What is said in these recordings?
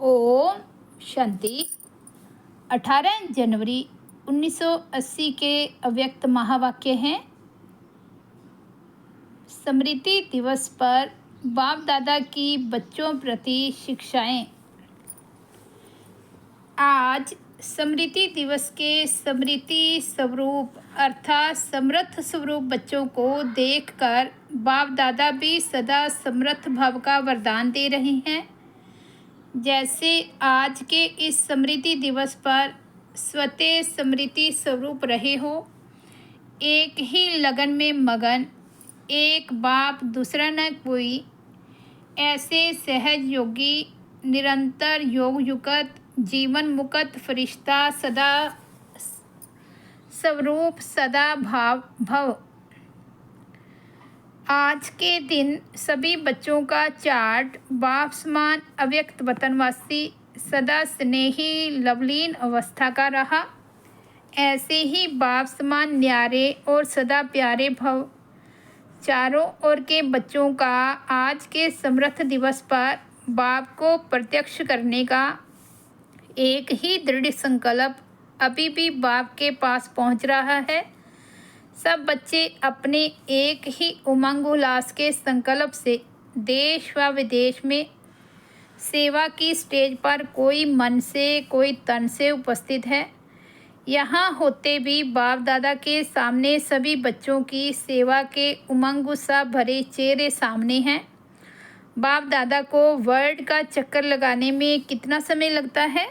ओम शांति। 18 जनवरी 1980 के अव्यक्त महावाक्य हैं। स्मृति दिवस पर बाप दादा की बच्चों प्रति शिक्षाएं। आज स्मृति दिवस के स्मृति स्वरूप अर्थात समर्थ स्वरूप बच्चों को देखकर बाप दादा भी सदा समर्थ भाव का वरदान दे रहे हैं। जैसे आज के इस स्मृति दिवस पर स्वतः स्मृति स्वरूप रहे हो, एक ही लगन में मगन, एक बाप दूसरा न कोई, ऐसे सहज योगी निरंतर योग युक्त जीवन मुक्त फरिश्ता सदा स्वरूप सदा भाव भव। आज के दिन सभी बच्चों का चार्ट बाप समान अव्यक्त वतनवासी सदा स्नेही लवलीन अवस्था का रहा। ऐसे ही बाप समान न्यारे और सदा प्यारे भव। चारों ओर के बच्चों का आज के समर्थ दिवस पर बाप को प्रत्यक्ष करने का एक ही दृढ़ संकल्प अभी भी बाप के पास पहुंच रहा है। सब बच्चे अपने एक ही उमंग उल्लास के संकल्प से देश व विदेश में सेवा की स्टेज पर कोई मन से कोई तन से उपस्थित है। यहाँ होते भी बाप दादा के सामने सभी बच्चों की सेवा के उमंग उत्साह भरे चेहरे सामने हैं। बाप दादा को वर्ल्ड का चक्कर लगाने में कितना समय लगता है?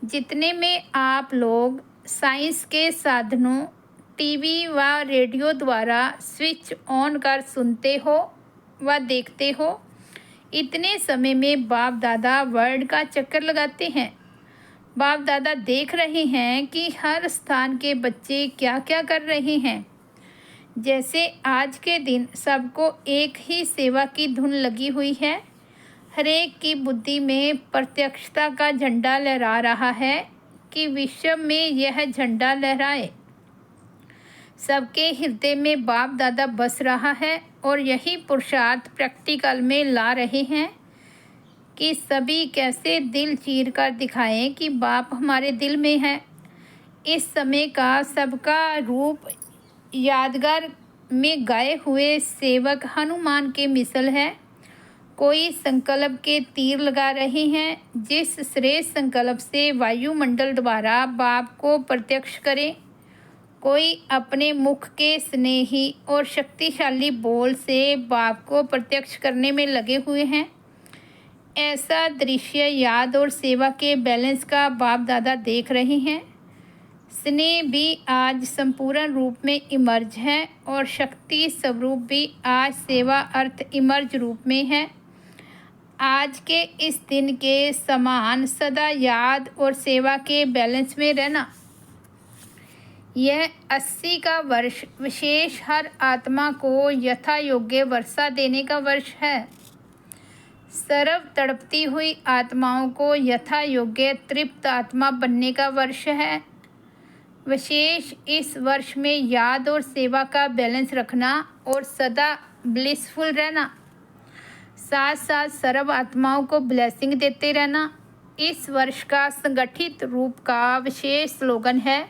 जितने में आप लोग साइंस के साधनों टीवी व रेडियो द्वारा स्विच ऑन कर सुनते हो व देखते हो, इतने समय में बाप दादा वर्ल्ड का चक्कर लगाते हैं। बाप दादा देख रहे हैं कि हर स्थान के बच्चे क्या क्या कर रहे हैं। जैसे आज के दिन सबको एक ही सेवा की धुन लगी हुई है। हरेक की बुद्धि में प्रत्यक्षता का झंडा लहरा रहा है कि विश्व में यह झंडा लहराए। सबके हृदय में बाप दादा बस रहा है और यही पुरुषार्थ प्रैक्टिकल में ला रहे हैं कि सभी कैसे दिल चीर कर दिखाएं कि बाप हमारे दिल में है। इस समय का सबका रूप यादगार में गाए हुए सेवक हनुमान के मिसल है। कोई संकल्प के तीर लगा रहे हैं, जिस श्रेष्ठ संकल्प से वायुमंडल द्वारा बाप को प्रत्यक्ष करें। कोई अपने मुख के स्नेही और शक्तिशाली बोल से बाप को प्रत्यक्ष करने में लगे हुए हैं। ऐसा दृश्य याद और सेवा के बैलेंस का बाप दादा देख रहे हैं। स्नेह भी आज संपूर्ण रूप में इमर्ज है और शक्ति स्वरूप भी आज सेवा अर्थ इमर्ज रूप में है। आज के इस दिन के समान सदा याद और सेवा के बैलेंस में रहना, यह 80 का वर्ष विशेष हर आत्मा को यथा योग्य वर्षा देने का वर्ष है। सर्व तड़पती हुई आत्माओं को यथा योग्य तृप्त आत्मा बनने का वर्ष है। विशेष इस वर्ष में याद और सेवा का बैलेंस रखना और सदा ब्लिसफुल रहना, साथ साथ सर्व आत्माओं को ब्लेसिंग देते रहना। इस वर्ष का संगठित रूप का विशेष स्लोगन है,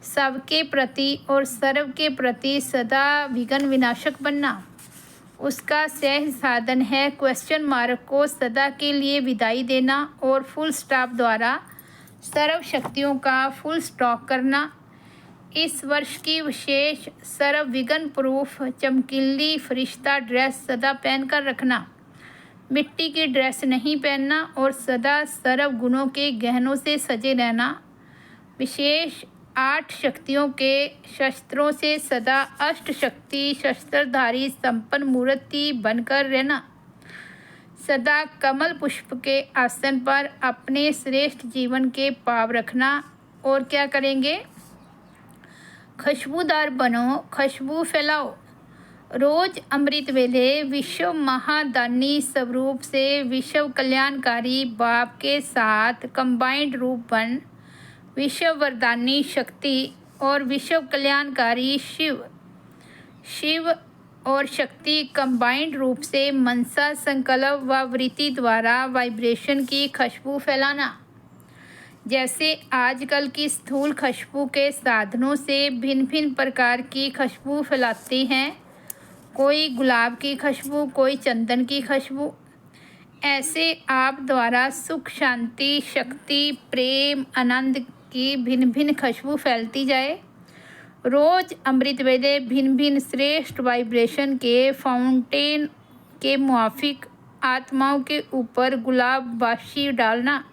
सबके प्रति और सर्व के प्रति सदा विघ्न विनाशक बनना। उसका सहज साधन है क्वेश्चन मार्क को सदा के लिए विदाई देना और फुल स्टॉप द्वारा सर्व शक्तियों का फुल स्टॉक करना। इस वर्ष की विशेष सर्व विघ्न प्रूफ चमकीली फरिश्ता ड्रेस सदा पहनकर रखना। मिट्टी की ड्रेस नहीं पहनना और सदा सर्व गुणों के गहनों से सजे रहना। विशेष 8 शक्तियों के शस्त्रों से सदा अष्ट शक्ति शस्त्रधारी संपन्न मूर्ति बनकर रहना। सदा कमल पुष्प के आसन पर अपने श्रेष्ठ जीवन के पाव रखना। और क्या करेंगे? खुशबूदार बनो, खुशबू फैलाओ। रोज अमृत वेले विश्व महादानी स्वरूप से विश्व कल्याणकारी बाप के साथ कंबाइंड रूप बन विश्व वरदानी शक्ति और विश्व कल्याणकारी शिव और शक्ति कंबाइंड रूप से मनसा, संकल्प व वृत्ति द्वारा वाइब्रेशन की खुशबू फैलाना। जैसे आजकल की स्थूल खुशबू के साधनों से भिन्न भिन्न प्रकार की खुशबू फैलाते हैं, कोई गुलाब की खुशबू, कोई चंदन की खुशबू। ऐसे आप द्वारा सुख, शांति, शक्ति, प्रेम, आनंद की भिन्न भिन्न खुशबू फैलती जाए। रोज अमृत वेले भिन्न भिन्न श्रेष्ठ वाइब्रेशन के फाउंटेन के मुआफिक आत्माओं के ऊपर गुलाब वाशी डालना।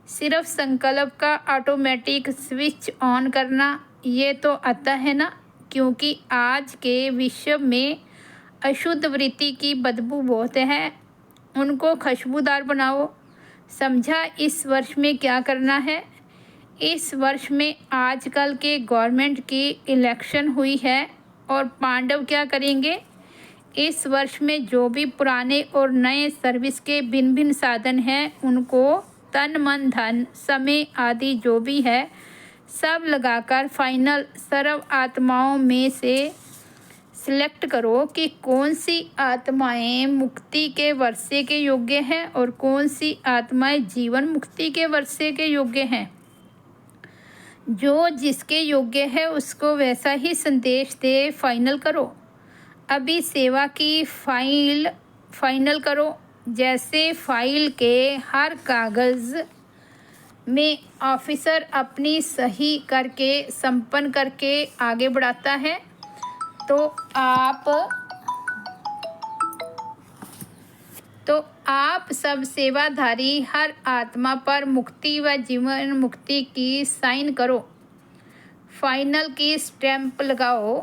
सिर्फ संकल्प का ऑटोमेटिक स्विच ऑन करना, ये तो आता है ना, क्योंकि आज के विश्व में अशुद्ध वृत्ति की बदबू बहुत है, उनको खुशबूदार बनाओ। समझा इस वर्ष में क्या करना है? इस वर्ष में आजकल के गवर्नमेंट की इलेक्शन हुई है और पांडव क्या करेंगे? इस वर्ष में जो भी पुराने और नए सर्विस के भिन्न भिन्न साधन हैं, उनको तन, मन, धन, समय आदि जो भी है सब लगाकर फाइनल सर्व आत्माओं में से सिलेक्ट करो कि कौन सी आत्माएं मुक्ति के वर्षे के योग्य हैं और कौन सी आत्माएं जीवन मुक्ति के वर्षे के योग्य हैं। जो जिसके योग्य है उसको वैसा ही संदेश दे फाइनल करो। अभी सेवा की फाइनल करो। जैसे फाइल के हर कागज़ में ऑफिसर अपनी सही करके संपन्न करके आगे बढ़ाता है, तो आप सब सेवाधारी हर आत्मा पर मुक्ति व जीवन मुक्ति की साइन करो। फाइनल की स्टैंप लगाओ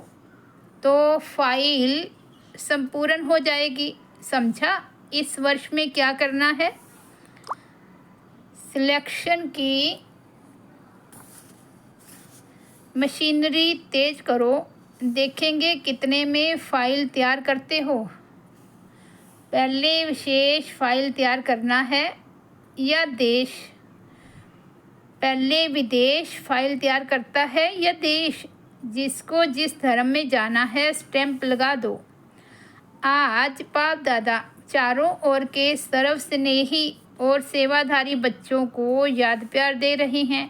तो फाइल संपूर्ण हो जाएगी। समझा इस वर्ष में क्या करना है? सिलेक्शन की मशीनरी तेज करो। देखेंगे कितने में फाइल तैयार करते हो। पहले विशेष फाइल तैयार करना है या देश? पहले विदेश फाइल तैयार करता है या देश? जिसको जिस धर्म में जाना है स्टैंप लगा दो। आज बाप दादा चारों ओर के सर्व स्नेही और सेवाधारी बच्चों को याद प्यार दे रहे हैं।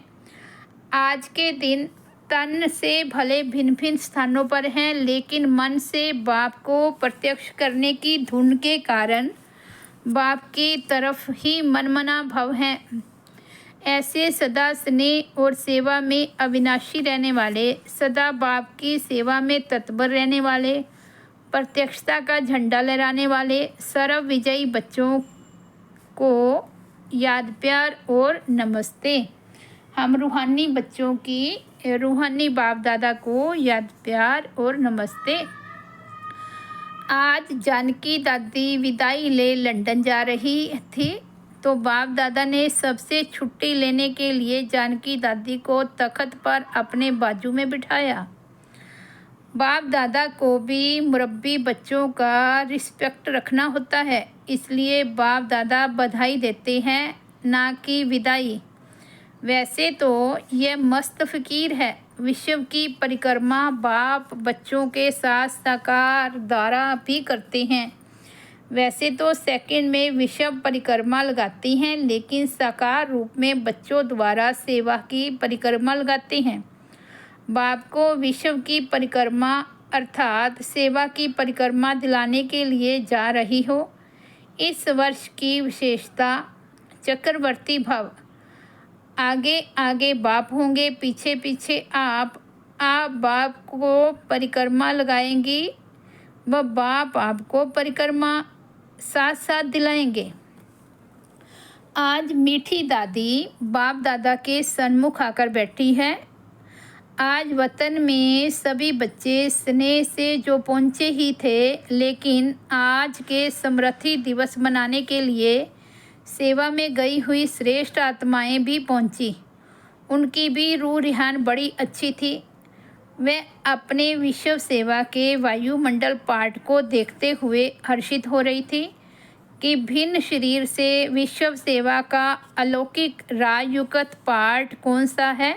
आज के दिन तन से भले भिन्न भिन्न स्थानों पर हैं, लेकिन मन से बाप को प्रत्यक्ष करने की धुन के कारण बाप की तरफ ही मनमना भव हैं। ऐसे सदा स्नेह और सेवा में अविनाशी रहने वाले, सदा बाप की सेवा में तत्पर रहने वाले, प्रत्यक्षता का झंडा लहराने वाले सर्व विजयी बच्चों को याद प्यार और नमस्ते। हम रूहानी बच्चों की रूहानी बाप दादा को याद प्यार और नमस्ते। आज जानकी दादी विदाई ले लंदन जा रही थी, तो बाप दादा ने सबसे छुट्टी लेने के लिए जानकी दादी को तख्त पर अपने बाजू में बिठाया। बाप दादा को भी मुरब्बी बच्चों का रिस्पेक्ट रखना होता है, इसलिए बाप दादा बधाई देते हैं, ना कि विदाई। वैसे तो यह मस्त फ़कीर है। विश्व की परिक्रमा बाप बच्चों के साथ साकार द्वारा भी करते हैं। वैसे तो सेकंड में विश्व परिक्रमा लगाती हैं, लेकिन साकार रूप में बच्चों द्वारा सेवा की परिक्रमा लगाते हैं। बाप को विश्व की परिक्रमा अर्थात सेवा की परिक्रमा दिलाने के लिए जा रही हो। इस वर्ष की विशेषता चक्रवर्ती भव। आगे आगे बाप होंगे, पीछे पीछे आप बाप को परिक्रमा लगाएंगी व बाप आपको परिक्रमा साथ साथ दिलाएंगे। आज मीठी दादी बाप दादा के सन्मुख आकर बैठी है। आज वतन में सभी बच्चे स्नेह से जो पहुँचे ही थे, लेकिन आज के समृद्धि दिवस मनाने के लिए सेवा में गई हुई श्रेष्ठ आत्माएं भी पहुंची। उनकी भी रूह रिहान बड़ी अच्छी थी। वे अपने विश्व सेवा के वायुमंडल पाठ को देखते हुए हर्षित हो रही थी कि भिन्न शरीर से विश्व सेवा का अलौकिक राजयुक्त पाठ कौन सा है।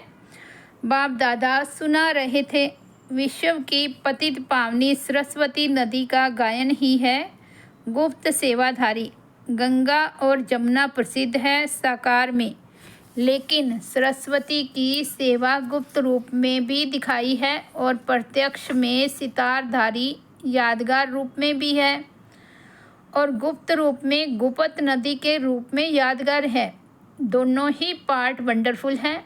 बाप दादा सुना रहे थे। विश्व की पतित पावनी सरस्वती नदी का गायन ही है गुप्त सेवाधारी। गंगा और जमुना प्रसिद्ध है साकार में, लेकिन सरस्वती की सेवा गुप्त रूप में भी दिखाई है और प्रत्यक्ष में सितारधारी यादगार रूप में भी है और गुप्त रूप में गुप्त नदी के रूप में यादगार है। दोनों ही पार्ट वंडरफुल हैं।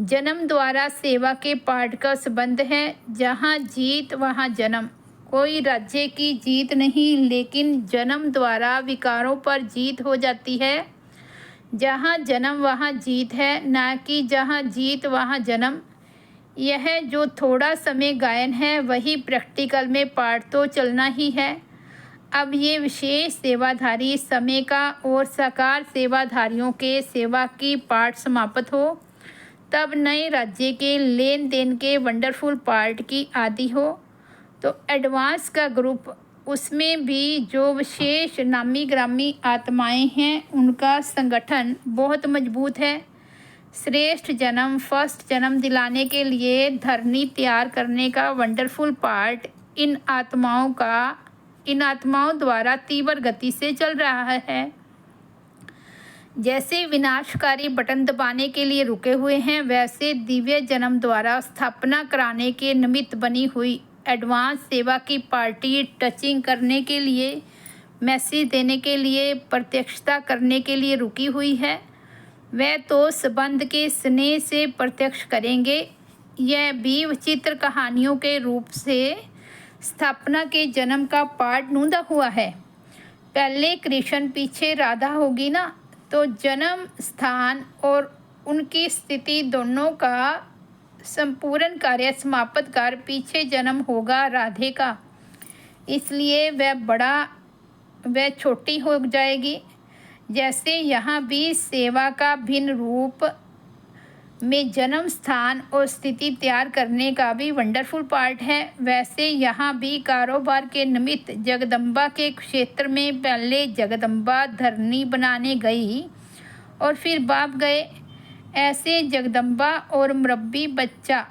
जन्म द्वारा सेवा के पार्ट का संबंध है। जहाँ जीत वहाँ जन्म। कोई राज्य की जीत नहीं, लेकिन जन्म द्वारा विकारों पर जीत हो जाती है। जहाँ जन्म वहाँ जीत है, ना कि जहाँ जीत वहाँ जन्म। यह जो थोड़ा समय गायन है वही प्रैक्टिकल में पार्ट तो चलना ही है। अब ये विशेष सेवाधारी समय का और साकार सेवाधारियों के सेवा की पार्ट समाप्त हो, तब नए राज्य के लेन देन के वंडरफुल पार्ट की आदि हो। तो एडवांस का ग्रुप, उसमें भी जो विशेष नामी ग्रामी आत्माएं हैं, उनका संगठन बहुत मजबूत है। श्रेष्ठ जन्म, फर्स्ट जन्म दिलाने के लिए धरनी तैयार करने का वंडरफुल पार्ट इन आत्माओं द्वारा तीव्र गति से चल रहा है। जैसे विनाशकारी बटन दबाने के लिए रुके हुए हैं, वैसे दिव्य जन्म द्वारा स्थापना कराने के निमित्त बनी हुई एडवांस सेवा की पार्टी टचिंग करने के लिए, मैसेज देने के लिए, प्रत्यक्षता करने के लिए रुकी हुई है। वह तो संबंध के स्नेह से प्रत्यक्ष करेंगे। यह भी विचित्र कहानियों के रूप से स्थापना के जन्म का पार्ट नूंदा हुआ है। पहले कृष्ण, पीछे राधा होगी ना, तो जन्म स्थान और उनकी स्थिति दोनों का संपूर्ण कार्य समाप्त कर पीछे जन्म होगा राधे का। इसलिए वह छोटी हो जाएगी। जैसे यहाँ भी सेवा का भिन्न रूप में जन्म स्थान और स्थिति तैयार करने का भी वंडरफुल पार्ट है, वैसे यहाँ भी कारोबार के निमित्त जगदम्बा के क्षेत्र में पहले जगदम्बा धरनी बनाने गई और फिर बाप गए। ऐसे जगदम्बा और मुरब्बी बच्चा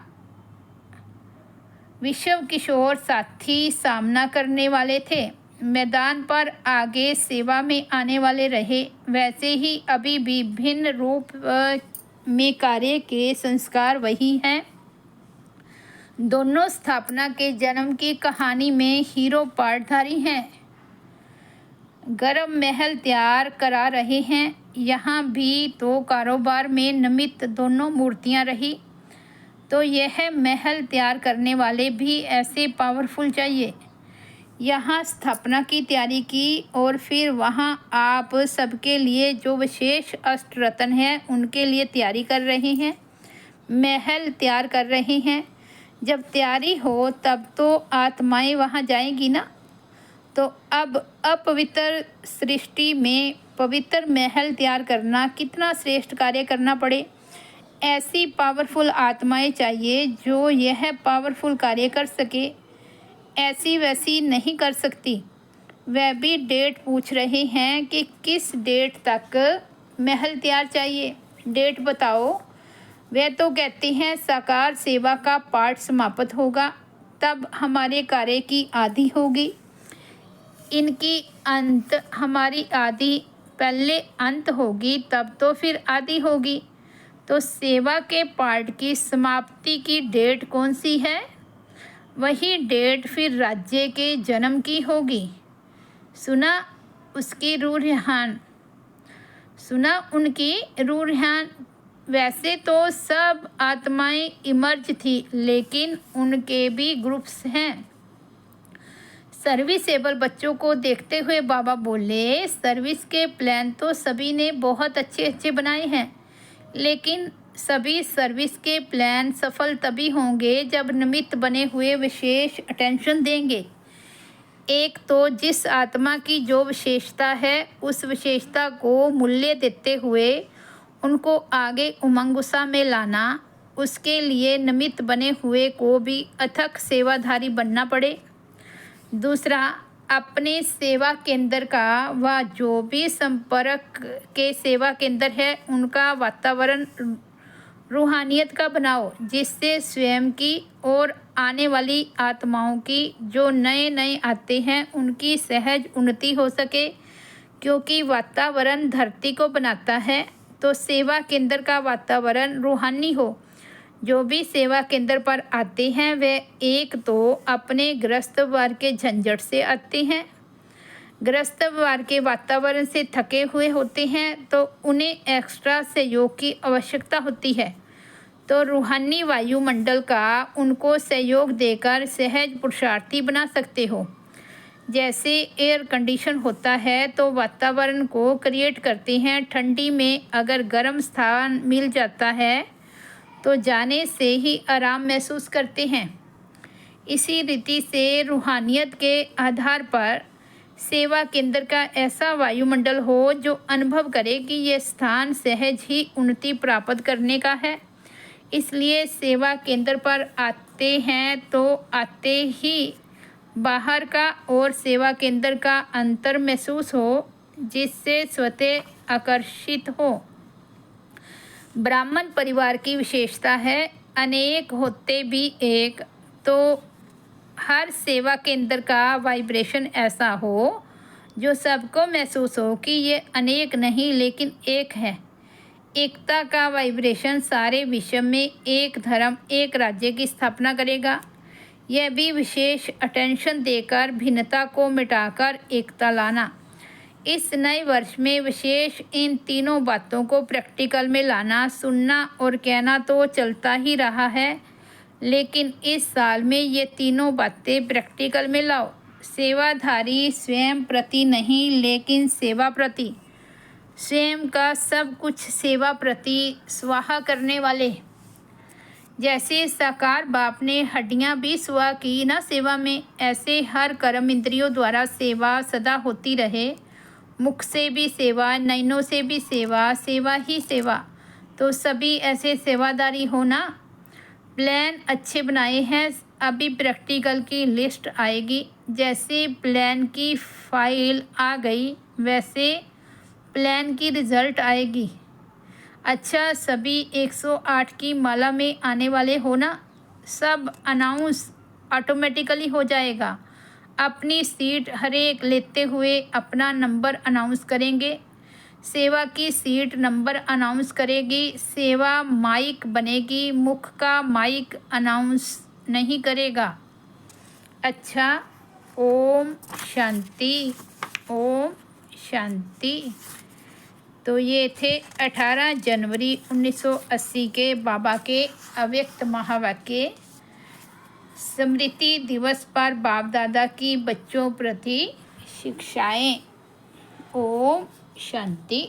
विश्व किशोर साथी सामना करने वाले थे, मैदान पर आगे सेवा में आने वाले रहे। वैसे ही अभी भी भिन्न रूप में कार्य के संस्कार वही हैं। दोनों स्थापना के जन्म की कहानी में हीरो पार्टधारी हैं। गर्म महल तैयार करा रहे हैं। यहाँ भी तो कारोबार में निमित्त दोनों मूर्तियाँ रही, तो यह महल तैयार करने वाले भी ऐसे पावरफुल चाहिए। यहाँ स्थापना की तैयारी की और फिर वहाँ आप सबके लिए जो विशेष अष्टरत्न है उनके लिए तैयारी कर रहे हैं, महल तैयार कर रहे हैं। जब तैयारी हो तब तो आत्माएं वहाँ जाएंगी ना। तो अब अपवित्र सृष्टि में पवित्र महल तैयार करना कितना श्रेष्ठ कार्य करना पड़े। ऐसी पावरफुल आत्माएं चाहिए जो यह पावरफुल कार्य कर सके। ऐसी वैसी नहीं कर सकती। वह भी डेट पूछ रहे हैं कि किस डेट तक महल तैयार चाहिए, डेट बताओ। वह तो कहते हैं साकार सेवा का पाठ समाप्त होगा तब हमारे कार्य की आदि होगी। इनकी अंत हमारी आदि, पहले अंत होगी तब तो फिर आदि होगी। तो सेवा के पार्ट की समाप्ति की डेट कौन सी है? वही डेट फिर राज्य के जन्म की होगी। सुना उसकी रूह-ए-जान, सुना उनकी रूह-ए-जान। वैसे तो सब आत्माएं इमर्ज थी, लेकिन उनके भी ग्रुप्स हैं। सर्विसेबल बच्चों को देखते हुए बाबा बोले, सर्विस के प्लान तो सभी ने बहुत अच्छे अच्छे बनाए हैं, लेकिन सभी सर्विस के प्लान सफल तभी होंगे जब निमित्त बने हुए विशेष अटेंशन देंगे। एक तो जिस आत्मा की जो विशेषता है उस विशेषता को मूल्य देते हुए उनको आगे उमंग उत्साह में लाना, उसके लिए निमित्त बने हुए को भी अथक सेवाधारी बनना पड़े। दूसरा, अपने सेवा केंद्र का व जो भी संपर्क के सेवा केंद्र है उनका वातावरण रूहानियत का बनाओ, जिससे स्वयं की और आने वाली आत्माओं की जो नए नए आते हैं उनकी सहज उन्नति हो सके। क्योंकि वातावरण धरती को बनाता है, तो सेवा केंद्र का वातावरण रूहानी हो। जो भी सेवा केंद्र पर आते हैं वे एक तो अपने गृहस्थवार के झंझट से आते हैं, गृहस्थवार के वातावरण से थके हुए होते हैं, तो उन्हें एक्स्ट्रा सहयोग की आवश्यकता होती है। तो रूहानी वायुमंडल का उनको सहयोग देकर सहज पुरुषार्थी बना सकते हो। जैसे एयर कंडीशन होता है तो वातावरण को क्रिएट करते हैं। ठंडी में अगर गर्म स्थान मिल जाता है तो जाने से ही आराम महसूस करते हैं। इसी रीति से रूहानियत के आधार पर सेवा केंद्र का ऐसा वायुमंडल हो जो अनुभव करे कि ये स्थान सहज ही उन्नति प्राप्त करने का है। इसलिए सेवा केंद्र पर आते हैं तो आते ही बाहर का और सेवा केंद्र का अंतर महसूस हो, जिससे स्वतः आकर्षित हो। ब्राह्मण परिवार की विशेषता है अनेक होते भी एक, तो हर सेवा केंद्र का वाइब्रेशन ऐसा हो जो सबको महसूस हो कि ये अनेक नहीं लेकिन एक है। एकता का वाइब्रेशन सारे विश्व में एक धर्म एक राज्य की स्थापना करेगा। यह भी विशेष अटेंशन देकर भिन्नता को मिटाकर एकता लाना। इस नए वर्ष में विशेष इन तीनों बातों को प्रैक्टिकल में लाना। सुनना और कहना तो चलता ही रहा है, लेकिन इस साल में ये तीनों बातें प्रैक्टिकल में लाओ। सेवाधारी स्वयं प्रति नहीं लेकिन सेवा प्रति, स्वयं का सब कुछ सेवा प्रति स्वाहा करने वाले। जैसे साकार बाप ने हड्डियां भी सुहा की ना सेवा में, ऐसे हर कर्म इंद्रियों द्वारा सेवा सदा होती रहे। मुख से भी सेवा, नयनों से भी सेवा, सेवा ही सेवा। तो सभी ऐसे सेवादारी हो ना। प्लान अच्छे बनाए हैं, अभी प्रैक्टिकल की लिस्ट आएगी। जैसे प्लान की फाइल आ गई वैसे प्लान की रिज़ल्ट आएगी। अच्छा, सभी 108 की माला में आने वाले हो ना। सब अनाउंस ऑटोमेटिकली हो जाएगा। अपनी सीट हर एक लेते हुए अपना नंबर अनाउंस करेंगे। सेवा की सीट नंबर अनाउंस करेगी। सेवा माइक बनेगी, मुख का माइक अनाउंस नहीं करेगा। अच्छा, ओम शांति, ओम शांति। तो ये थे 18 जनवरी 1980 के बाबा के अव्यक्त महावाक्य। स्मृति दिवस पर बाप दादा की बच्चों प्रति शिक्षाएं। ओम शांति।